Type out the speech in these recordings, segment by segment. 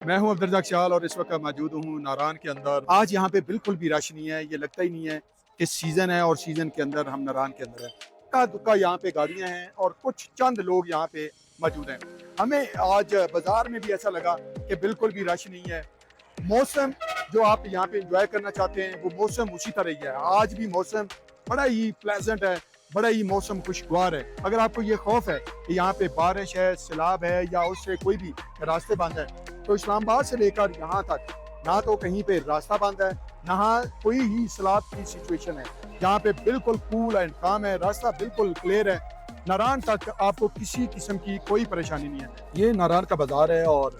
मैं हूं अब्दुर्रज़ाक शाल और इस वक्त मौजूद हूं नारान के अंदर। आज यहाँ पे बिल्कुल भी रश नहीं है, ये लगता ही नहीं है कि सीज़न है और सीज़न के अंदर हम नारान के अंदर हैं। इक्का दुक्का यहाँ पे गाड़ियाँ हैं और कुछ चंद लोग यहाँ पे मौजूद हैं। हमें आज बाज़ार में भी ऐसा लगा कि बिल्कुल भी रश नहीं है। मौसम जो आप यहाँ पे एंजॉय करना चाहते हैं वो मौसम उसी तरह ही है। आज भी मौसम बड़ा ही प्लेजेंट है, बड़ा ही मौसम खुशगवार है। अगर आपको ये खौफ है कि यहाँ पे बारिश है, सैलाब है या उससे कोई भी रास्ते बंद है, तो इस्लामाबाद से लेकर यहाँ तक ना तो कहीं पे रास्ता बंद है, ना कोई ही सैलाब की सिचुएशन है। यहाँ पे बिल्कुल कूल एंड काम है, रास्ता बिल्कुल क्लियर है। नारान तक आपको किसी किस्म की कोई परेशानी नहीं है। ये नारान का बाजार है और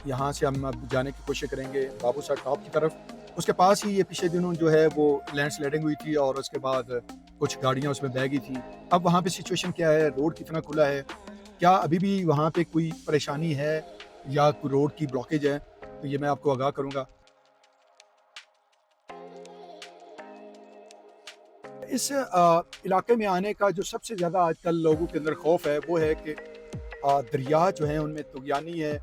यहाँ से हम अब जाने की कोशिश करेंगे बाबू सर टॉप की तरफ। उसके पास ही ये पिछले दिनों जो है वो लैंडस्लाइडिंग हुई थी और उसके बाद कुछ गाड़ियाँ उसमें बह गई थी। अब वहाँ पे सिचुएशन क्या है, रोड कितना खुला है, क्या अभी भी वहाँ पे कोई परेशानी है या कोई रोड की ब्लॉकेज है, तो ये मैं आपको आगाह करूँगा। इस इलाके में आने का जो सबसे ज़्यादा आजकल लोगों के अंदर खौफ है वो है कि दरिया जो है उनमें तुगयानी है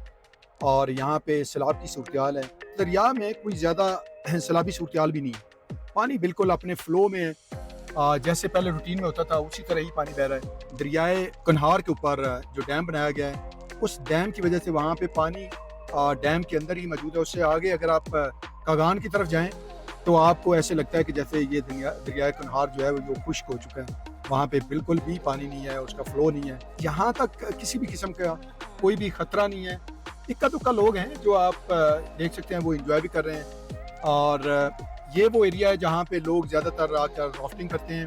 और यहाँ पे सैलाब की सूरत-ए-हाल है। दरिया में कोई ज़्यादा सैलाबी सूरत-ए-हाल भी नहीं है। पानी बिल्कुल अपने फ़्लो में है। जैसे पहले रूटीन में होता था उसी तरह ही पानी बह रहा है। दरियाए कन्हार के ऊपर जो डैम बनाया गया है, उस डैम की वजह से वहाँ पे पानी डैम के अंदर ही मौजूद है। उससे आगे अगर आप कागान की तरफ जाएँ, तो आपको ऐसे लगता है कि जैसे ये दरियाए कन्हार जो है वो खुश्क हो चुका है। वहाँ पे बिल्कुल भी पानी नहीं है, उसका फ़्लो नहीं है। यहाँ तक किसी भी किस्म का कोई भी खतरा नहीं है। इक्का-दुक्का लोग हैं जो आप देख सकते हैं वो एन्जॉय भी कर रहे हैं और ये वो एरिया है जहाँ पे लोग ज़्यादातर आकर राफ्टिंग करते हैं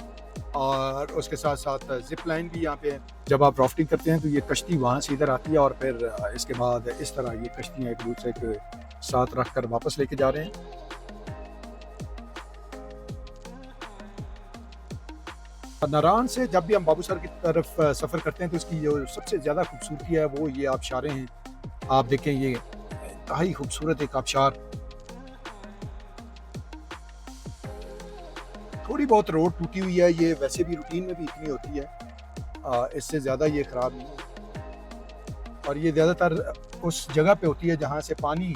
और उसके साथ-साथ ज़िप लाइन भी यहाँ पे है। जब आप राफ्टिंग करते हैं तो ये कश्ती वहाँ से इधर आती है और फिर इसके बाद इस तरह ये कश्तियाँ एक-दूसरे के साथ रख कर वापस लेके जा रहे हैं। नारान से जब भी हम बाबूसर की तरफ सफ़र करते हैं तो इसकी जो सबसे ज़्यादा खूबसूरती है वो ये आबशारें हैं। आप देखें ये इंतहाई खूबसूरत एक आबशार। थोड़ी बहुत रोड टूटी हुई है, ये वैसे भी रूटीन में भी इतनी होती है। इससे ज़्यादा ये ख़राब नहीं है और ये ज़्यादातर उस जगह पे होती है जहाँ से पानी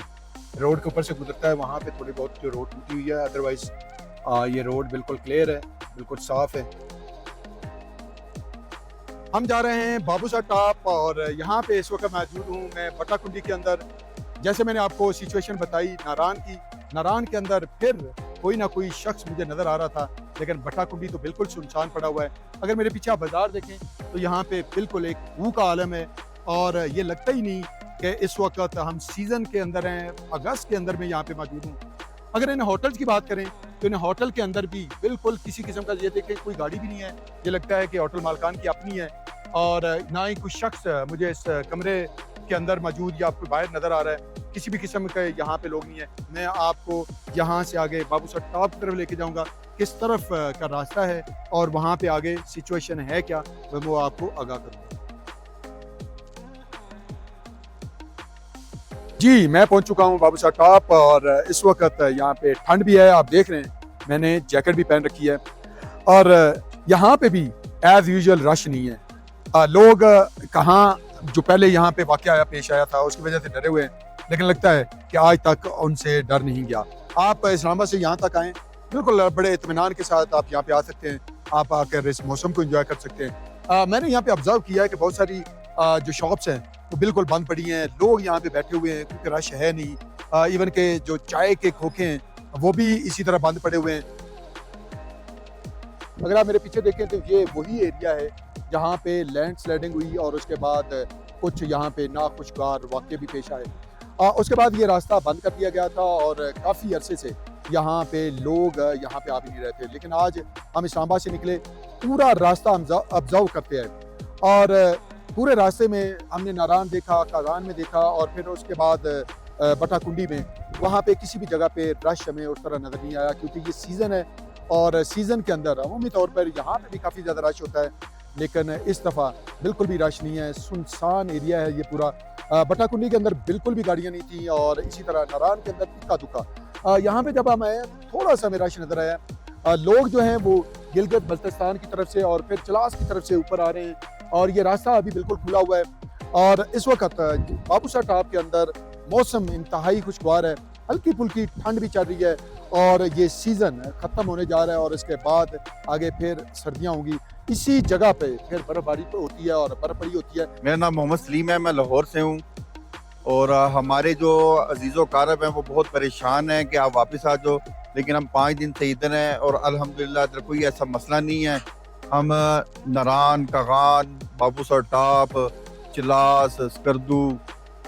रोड के ऊपर से गुजरता है, वहाँ पे थोड़ी बहुत जो रोड टूटी हुई है। अदरवाइज़ ये रोड बिल्कुल क्लियर है, बिल्कुल साफ़ है। हम जा रहे हैं बाबूसर टॉप और यहाँ पे इस वक्त मौजूद हूँ मैं बट्टाकुंडी के अंदर। जैसे मैंने आपको सिचुएशन बताई नारान की, नारान के अंदर फिर कोई ना कोई शख्स मुझे नज़र आ रहा था, लेकिन बट्टाकुंडी तो बिल्कुल सुनसान पड़ा हुआ है। अगर मेरे पीछे आप बाज़ार देखें तो यहाँ पे बिल्कुल एक भू का आलम है और ये लगता ही नहीं कि इस वक्त हम सीज़न के अंदर हैं, अगस्त के अंदर मैं यहाँ पे मौजूद हूँ। अगर इन होटल्स की बात करें तो इन होटल के अंदर भी बिल्कुल किसी किस्म का ये देखें कोई गाड़ी भी नहीं है। ये लगता है कि होटल मालकान की अपनी है और ना ही कुछ शख्स मुझे इस कमरे के अंदर मौजूद या आपको बाहर नज़र आ रहा है। किसी भी किस्म के यहाँ पे लोग नहीं है। मैं आपको यहाँ से आगे बाबूसर टॉप की तरफ लेके जाऊँगा, किस तरफ का रास्ता है और वहाँ पे आगे सिचुएशन है क्या, वो आपको आगाह करूँगा। जी, मैं पहुँच चुका हूँ बाबूसर टॉप और इस वक़्त यहाँ पे ठंड भी है, आप देख रहे हैं, मैंने जैकेट भी पहन रखी है और यहाँ पे भी एज़ यूजुअल रश नहीं है। लोग कहाँ जो पहले यहाँ पे वाक़या पेश आया था उसकी वजह से डरे हुए हैं, लेकिन लगता है कि आज तक उनसे डर नहीं गया। आप इस्लामाबाद से यहाँ तक आएँ, बिल्कुल बड़े इत्मीनान के साथ आप यहाँ पे आ सकते हैं। आप आकर इस मौसम को एंजॉय कर सकते हैं। मैंने यहाँ पे ऑब्जर्व किया है कि बहुत सारी जो शॉप्स हैं वो बिल्कुल बंद पड़ी हैं, लोग यहाँ पे बैठे हुए हैं क्योंकि रश है नहीं। इवन के जो चाय के खोखे हैं वो भी इसी तरह बंद पड़े हुए हैं। अगर आप मेरे पीछे देखें तो ये वही एरिया है जहाँ पे लैंडस्लाइडिंग हुई और उसके बाद कुछ यहाँ पे नाखुशगवार वाक़ये भी पेश आए। उसके बाद ये रास्ता बंद कर दिया गया था और काफ़ी अरसे से यहाँ पे लोग यहाँ पे आ भी नहीं रहे थे, लेकिन आज हम इस्लामाबाद से निकले, पूरा रास्ता हम ऑब्जर्व करते हैं और पूरे रास्ते में हमने नारान देखा, कागान में देखा और फिर उसके बाद बट्टाकुंडी में, वहाँ पे किसी भी जगह पे रश हमें उस तरह नज़र नहीं आया क्योंकि ये सीज़न है और सीज़न के अंदर अमूमी तौर पर यहाँ पे भी काफ़ी ज़्यादा रश होता है, लेकिन इस दफ़ा बिल्कुल भी रश नहीं है। सुनसान एरिया है ये पूरा। बट्टाकुंडी के अंदर बिल्कुल भी गाड़ियाँ नहीं थी और इसी तरह नारान के अंदर इक्का-दुक्का। यहाँ पे जब हम आए थोड़ा सा हमें रश नज़र आया। लोग जो हैं वो गिलगित बल्तिस्तान की तरफ से और फिर चलास की तरफ से ऊपर आ रहे हैं और ये रास्ता अभी बिल्कुल खुला हुआ है और इस वक्त बाबूसर टॉप के अंदर मौसम इंतहाई खुशगवार है, हल्की फुल्की ठंड भी चल रही है और ये सीज़न ख़त्म होने जा रहा है और इसके बाद आगे फिर सर्दियाँ होंगी। इसी जगह पे फिर बर्फ़बारी तो होती है और बर्फ़बारी होती है। मेरा नाम मोहम्मद सलीम है, मैं लाहौर से हूँ। और हमारे जो अजीज़ो कारब हैं वो बहुत परेशान हैं कि आप वापस आ जाओ, लेकिन हम 5 दिन से इधर हैं और अल्हम्दुलिल्लाह इधर कोई ऐसा मसला नहीं है। हम नारान, कागान, बाबू सर टॉप, चिलास, स्कर्दू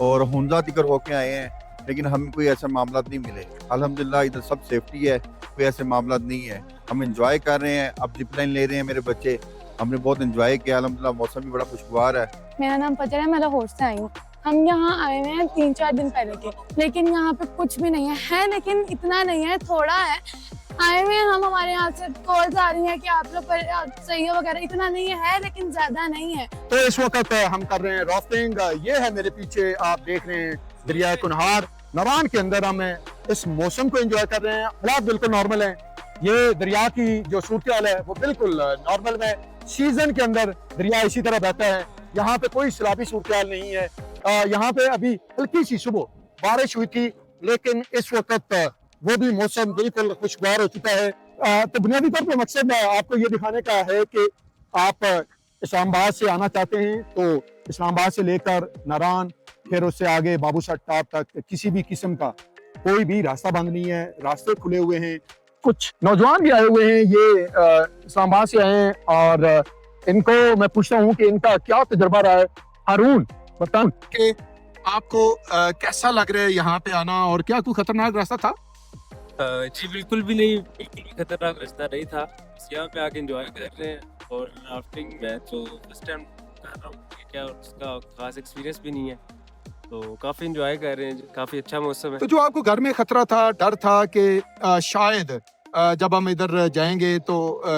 और हुंजा तिकर होके आए हैं, लेकिन हमें कोई ऐसा मामला नहीं मिले। अल्हम्दुलिल्लाह इधर सब सेफ्टी है, कोई ऐसे मामला नहीं है। हम इंजॉय कर रहे हैं, अब जिप लाइन ले रहे हैं मेरे बच्चे, हमने बहुत इंजॉय किया। अल्हम्दुलिल्लाह मौसम भी बड़ा खुशगवार है। मेरा नाम फजर है, मैं लाहौर से आई हूँ। हम यहाँ आए हुए हैं 3-4 दिन पहले के, लेकिन यहाँ पे कुछ भी नहीं है लेकिन इतना नहीं है, थोड़ा है। आए हुए हैं हम, हमारे यहाँ से कॉल्स आ रही हैं कि आप लोग सही है वगैरह, इतना नहीं है लेकिन ज्यादा नहीं है। तो इस वक्त हम कर रहे हैं राफ्टिंग। ये है मेरे पीछे, आप देख रहे हैं दरिया कुनहार। नारान के अंदर हम इस मौसम को एंजॉय कर रहे हैं, हालात बिल्कुल नॉर्मल हैं। ये दरिया की जो सूरत है वो बिल्कुल नॉर्मल है। सीजन के अंदर दरिया इसी तरह बहता है, यहाँ पे कोई सैलाबी सूरत नहीं है। यहाँ पे अभी हल्की सी सुबह बारिश हुई थी, लेकिन इस वक्त वो भी मौसम बिल्कुल खुशगवार हो चुका है। तो बुनियादी तौर पे मकसद आपको ये दिखाने का है कि आप इस्लामाबाद से आना चाहते हैं तो इस्लामाबाद से लेकर नारान, फिर उससे आगे बाबूसर टॉप तक किसी भी किस्म का कोई भी रास्ता बंद नहीं है, रास्ते खुले हुए हैं। कुछ नौजवान भी आए हुए हैं, ये इस्लामाबाद से आए हैं और इनको मैं पूछता हूँ कि इनका क्या तजुर्बा रहा है। हारून, बताओ कि आपको कैसा लग रहा है यहाँ पे आना और क्या कोई खतरनाक रास्ता था? जी बिल्कुल भी नहीं, बिल्कुल भी खतरनाक रास्ता नहीं था। बस यहाँ पे आके एंजॉय कर रहे हैं और राफ्टिंग में तो फर्स्ट टाइम कर रहा हूँ, क्या उसका खास एक्सपीरियंस भी नहीं है, तो काफ़ी एंजॉय कर रहे हैं। काफ़ी अच्छा मौसम है। तो जो आपको घर में खतरा था, डर था कि शायद जब हम इधर जाएंगे तो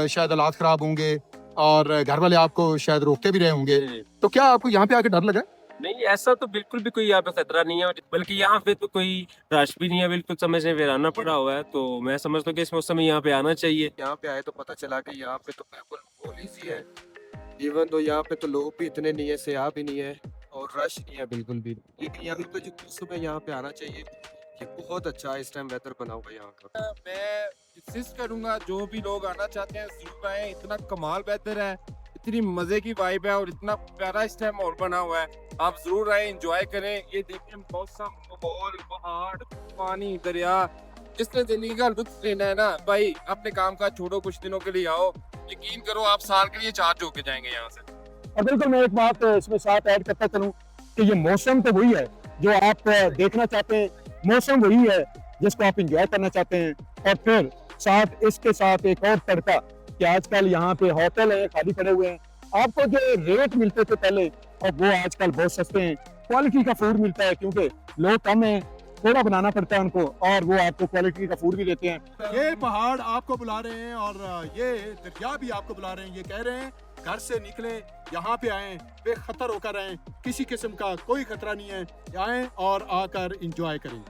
शायद हालात खराब होंगे और घर वाले आपको शायद रोकते भी रहे होंगे, तो क्या आपको यहाँ पे आके डर लगा? नहीं, ऐसा तो बिल्कुल भी कोई यहाँ पे खतरा नहीं है, बल्कि यहाँ पे तो कोई रश भी नहीं है, बिल्कुल समय से वीराना पड़ा हुआ है। तो मैं समझता हूँ कि इस मौसम में यहाँ पे आना चाहिए। यहाँ पे आए तो पता चला कि यहाँ पे तो बिल्कुल माहौल ईजी है। इवन तो यहाँ पे तो लोग भी इतने नहीं है, सयाह भी नहीं है और रश नहीं है बिल्कुल भी। लेकिन यहाँ पे जो मौसम है यहाँ पे आना चाहिए, ये बहुत अच्छा है। इस टाइम वेदर बना हुआ है यहाँ का। मैं इंसिस्ट करूंगा जो भी लोग आना चाहते हैं जरूर आए। इतना कमाल वेदर है, इतनी मजे की वाइब है और इतना प्यारा इस टाइम माहौल बना हुआ है। आप जरूर आए, एंजॉय करें। ये देखिए मौसम, माहौल, पहाड़, पानी, दरिया, जिसने जिंदगी का लुत्फ लेना है ना भाई, अपने काम काज छोड़ो, कुछ दिनों के लिए आओ। यकीन करो आप साल के लिए चार्ज होके जाएंगे यहाँ से। और बिल्कुल मैं एक बात इसमें साथ ऐड करता चलूं कि ये मौसम तो वही है जो आप देखना चाहते हैं, मौसम वही है जिसको आप एंजॉय करना चाहते हैं। और फिर साथ इसके साथ एक और तड़का कि आजकल यहाँ पे होटल है खाली पड़े हुए हैं। आपको जो रेट मिलते थे पहले और वो आजकल बहुत सस्ते हैं, क्वालिटी का फूड मिलता है क्योंकि लोग कम हैं, थोड़ा बनाना पड़ता है उनको और वो आपको क्वालिटी का फूड भी देते हैं। ये पहाड़ आपको बुला रहे हैं और ये दरिया भी आपको बुला रहे हैं, ये कह रहे हैं घर से निकले, यहाँ पे आए, बेखतर होकर आए, किसी किस्म का कोई खतरा नहीं है, आए और आकर एंजॉय करें।